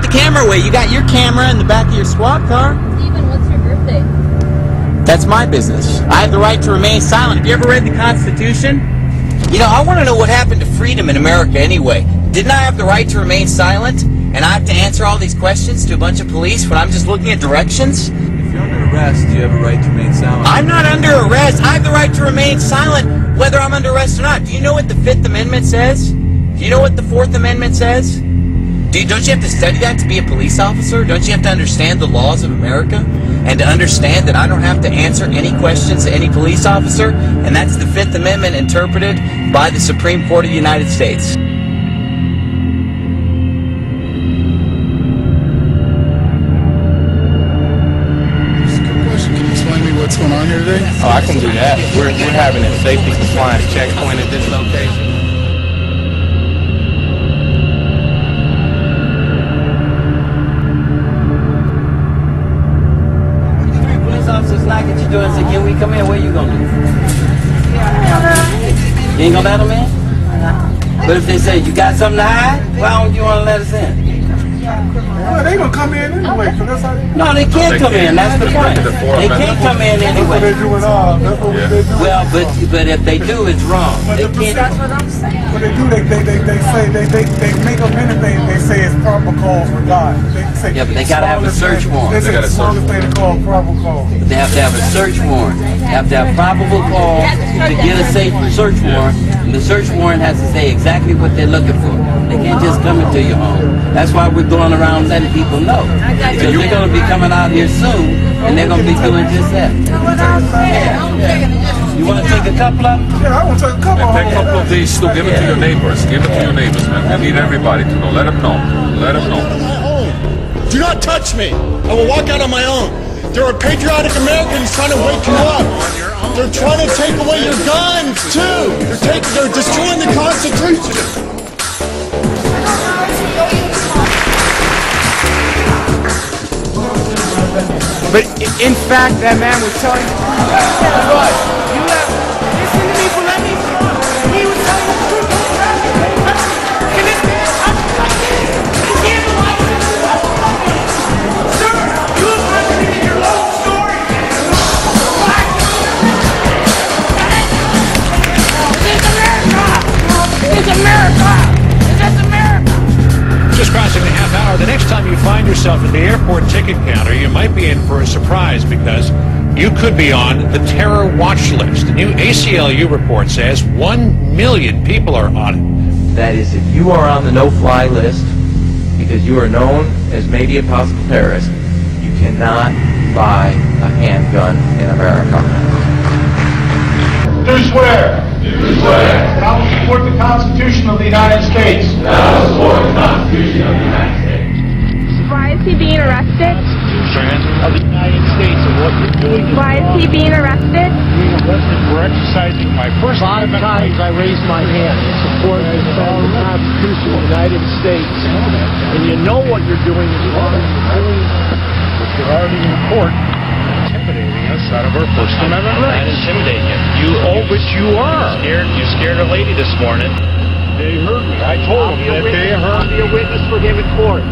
the camera away. You got your camera in the back of your squad car. Steven, what's your birthday? That's my business. I have the right to remain silent. Have you ever read the Constitution? You know, I want to know what happened to freedom in America anyway. Didn't I have the right to remain silent? And I have to answer all these questions to a bunch of police when I'm just looking at directions? If you're under arrest, you have a right to remain silent. I'm not under arrest. I have the right to remain silent whether I'm under arrest or not. Do you know what the Fifth Amendment says? Do you know what the Fourth Amendment says? Don't you have to study that to be a police officer? Don't you have to understand the laws of America? And to understand that I don't have to answer any questions to any police officer? And that's the Fifth Amendment interpreted by the Supreme Court of the United States. What's going on here today? Oh, I can do that. We're having a safety compliance checkpoint at this location. Three police officers knock at your door and say, "Can we come in?" What are you gonna do? You ain't gonna let them in? But if they say, "You got something to hide," why don't you want to let us in? Well, they gonna come in anyway, so that's how they... No, they can't come in. That's the point. They can't come in anyway. That's what they do it all. That's what they do. Well, but if they do, it's wrong. They can't. That's what I'm saying. What they do, they make up anything. They say it's proper cause for God. They say, Yeah, but they gotta have a search warrant. They say the smallest thing to call proper cause. They have to have a search warrant. They have to have probable cause to get a safe search warrant, and the search warrant has to say exactly what they're looking for. They can't just come into your home. That's why we're going around letting people know. Because they're going to be coming out here soon, and they're going to be doing just that. You want to take a couple of them? Yeah, I want to take a couple of them. Take a couple of these to give it to your neighbors. Give it to your neighbors, man. We need everybody to know. Let them know. Let them know. Do not touch me. I will walk out on my own. There are patriotic Americans trying to wake you up. They're trying to take away your guns, too. They're destroying the Constitution. But in fact, that man was telling you, what? You listen to me, but let me talk. He was telling you the truth. And this man, he gave a lie. Sir, you have contradicted your own story. This is America. It's America. It's America. Just crossing the half hour. The next time you find yourself at the airport ticket counter, you might be in for a surprise because you could be on the terror watch list. The new ACLU report says 1 million people are on it. That is, if you are on the no-fly list because you are known as maybe a possible terrorist, you cannot buy a handgun in America. Do swear. Do swear. That I will support the Constitution of the United States. That I will support the Constitution of the United States. Why is he being arrested? Of the United States and what you're doing. Why is he being arrested? Being arrested for exercising my First Amendment rights. I raised my hand in support of the Constitution of the United States. And you know what you're doing is wrong. You're already in court intimidating us out of our First Amendment rights. Not intimidating you. But you are. You scared a lady this morning. They heard me. I told them that they heard I'll be a witness for him in court.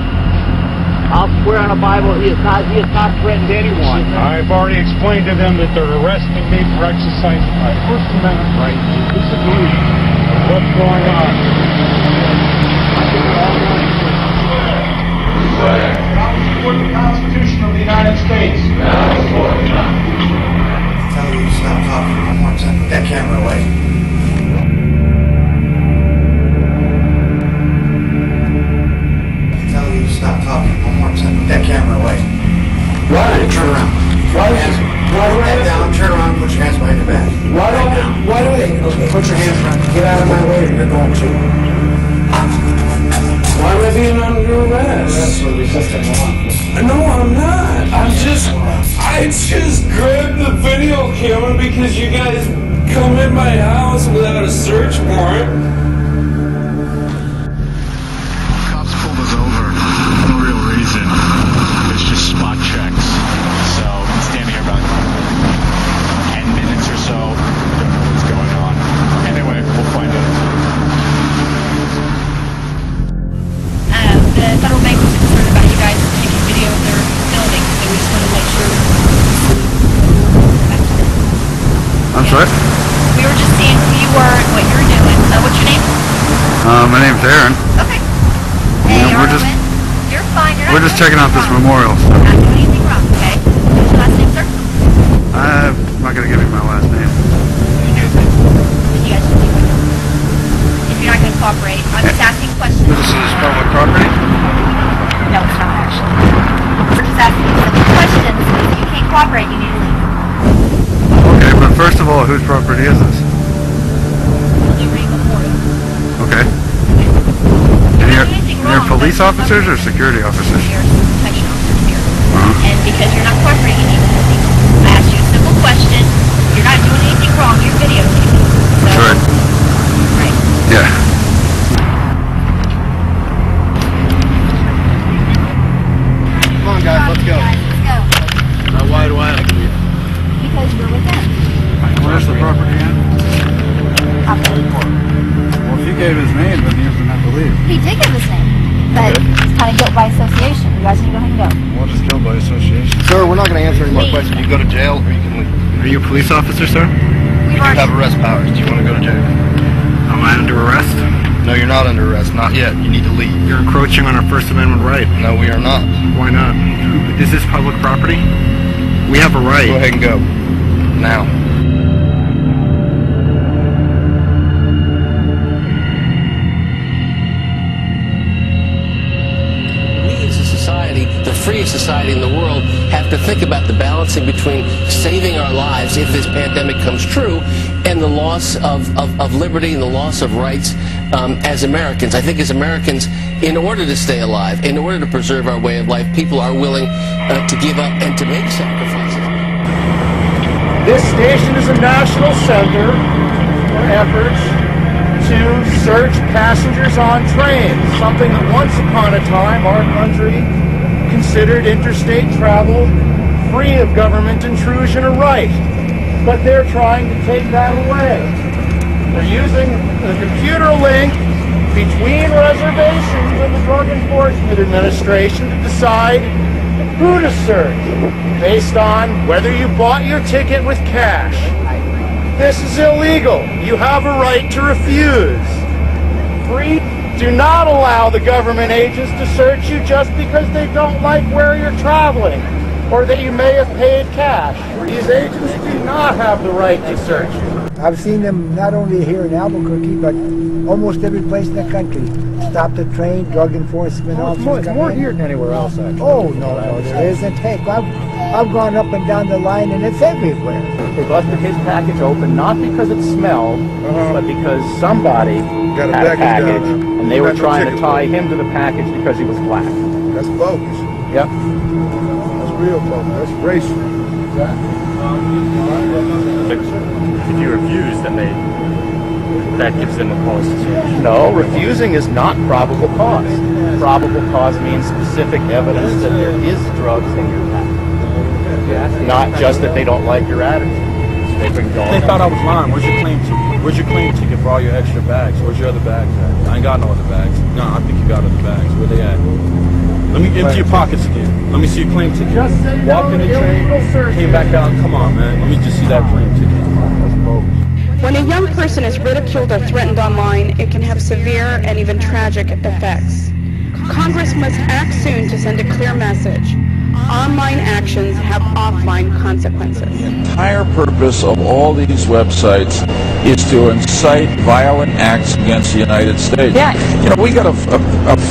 I'll swear on the Bible he has not threatened anyone. I've already explained to them that they're arresting me for exercising my First Amendment right to disagree with what's going on. I will support the Constitution of the United States. I will support the Constitution. Tell you to stop talking one more time. Put that camera away. Stop talking one more time. Put that camera away. Why? Turn around. Why? Put that down. Turn around. Put your hands behind your back. Why do they? Okay. Put your hands around. Get out of my way, or you're going to. Why am I being under arrest? That's for resisting law. No, I'm not. I just grabbed the video camera because you guys come in my house without a search warrant. The federal bank was concerned about you I'm sorry? We were just seeing who you were and what you were doing. What's your name? My name's Aaron. Okay. Hey, you're fine. We're just checking out this memorial. You're not doing anything wrong, okay? What's your last name, sir? I'm not going to give you my last name. You guys just leave it. If you're not going to cooperate, I'm just asking questions. This is public property? No, it's not actually. We're just asking you simple questions. If you can't cooperate, you need to leave. Okay, but first of all, whose property is this? Okay. And you're police officers or security officers? Protection officers here. And because you're not cooperating, you need to leave. I asked you a simple question. You're not doing anything wrong. You're videotaping. That's right. Right. Yeah. Come on, guys. Let's go. Now, why do I have to leave? Because you're with them. Where's the property at? Well, if you gave his name, then he doesn't have to leave. He did give his name, but it's kind of guilt by association. You guys need to go ahead and go. What is guilt by association? Sir, we're not going to answer any more questions. You go to jail or you can leave. Are you a police officer, sir? You have arrest powers. Do you want to go to jail? Am I under arrest? No, you're not under arrest. Not yet. You need to leave. You're encroaching on our First Amendment right. No, we are not. Why not? Is this public property? We have a right. Go ahead and go. Now. The freest society in the world, have to think about the balancing between saving our lives if this pandemic comes true and the loss of liberty and the loss of rights as Americans. I think as Americans, in order to stay alive, in order to preserve our way of life, people are willing to give up and to make sacrifices. This station is a national center for efforts to search passengers on trains, something that once upon a time our country considered interstate travel free of government intrusion a right. But they're trying to take that away. They're using the computer link between reservations and the Drug Enforcement Administration to decide who to search based on whether you bought your ticket with cash. This is illegal. You have a right to refuse. Do not allow the government agents to search you just because they don't like where you're traveling or that you may have paid cash. These agents do not have the right to search you. I've seen them not only here in Albuquerque, but almost every place in the country. Stop the train, drug enforcement officers. It's more here than anywhere else, actually. Oh, no, there isn't. Heck, I've gone up and down the line, and it's everywhere. They busted his package open, not because it smelled, but because somebody had a package, and they were trying to tie him to the package because he was black. That's bogus. Yep. That's real bogus. That's racial. If you refuse, then that gives them a cause to search. No, refusing is not probable cause. Probable cause means specific evidence that there is drugs in your package. Not just that they don't like your attitude. They thought I was lying. Where's your claim ticket? Where's your claim ticket for all your extra bags? Where's your other bags at? I ain't got no other bags. No, I think you got other bags. Where they at? Let me empty your pockets again. Let me see your claim ticket. Walked in the train, came back out. Come on, man. Let me just see that claim ticket. When a young person is ridiculed or threatened online, it can have severe and even tragic effects. Congress must act soon to send a clear message. Online actions have offline consequences. The entire purpose of all these websites is to incite violent acts against the United States. Yeah. You know, we got a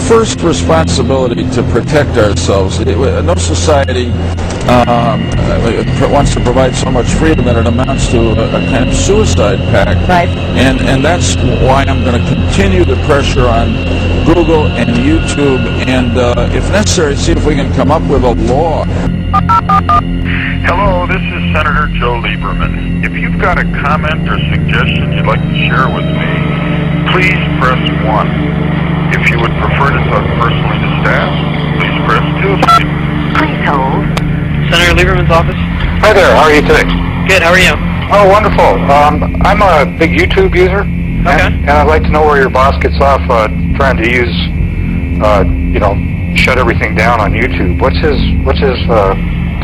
first responsibility to protect ourselves. No society wants to provide so much freedom that it amounts to a kind of suicide pact. Right. And that's why I'm going to continue the pressure on Google and YouTube, and if necessary, see if we can come up with a law. Hello, this is Senator Joe Lieberman. If you've got a comment or suggestion you'd like to share with me, please press 1. If you would prefer to talk personally to staff, please press 2. Please hold. Senator Lieberman's office. Hi there, how are you today? Good, how are you? Oh, wonderful. I'm a big YouTube user. Okay. And I'd like to know where your boss gets off trying to use, shut everything down on YouTube. What's his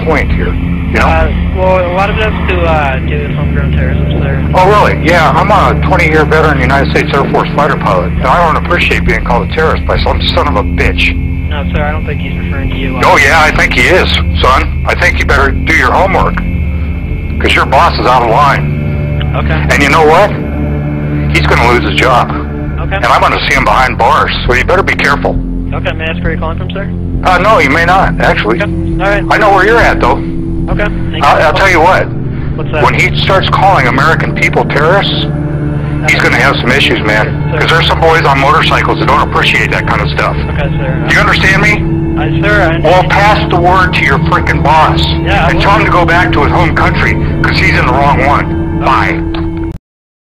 point here? You know? Well, a lot of it has to do with homegrown terrorism, sir. Oh, really? Yeah, I'm a 20-year veteran United States Air Force fighter pilot, and I don't appreciate being called a terrorist by some son of a bitch. No, sir, I don't think he's referring to you. Oh, yeah, I think he is, son. I think you better do your homework, because your boss is out of line. Okay. And you know what? He's going to lose his job. Okay. And I'm going to see him behind bars, so you better be careful. Okay, may I ask where you're calling from, sir? No, you may not, actually. Okay, all right. I know where you're at, though. Okay, thank you. I'll tell you what. What's that? When he starts calling American people terrorists, he's going to have some issues, man. Because there's some boys on motorcycles that don't appreciate that kind of stuff. Okay, sir. Do you understand me? Sir, I understand. Well, pass the word to your freaking boss. Yeah, and tell him to go back to his home country, because he's in the wrong one. Bye.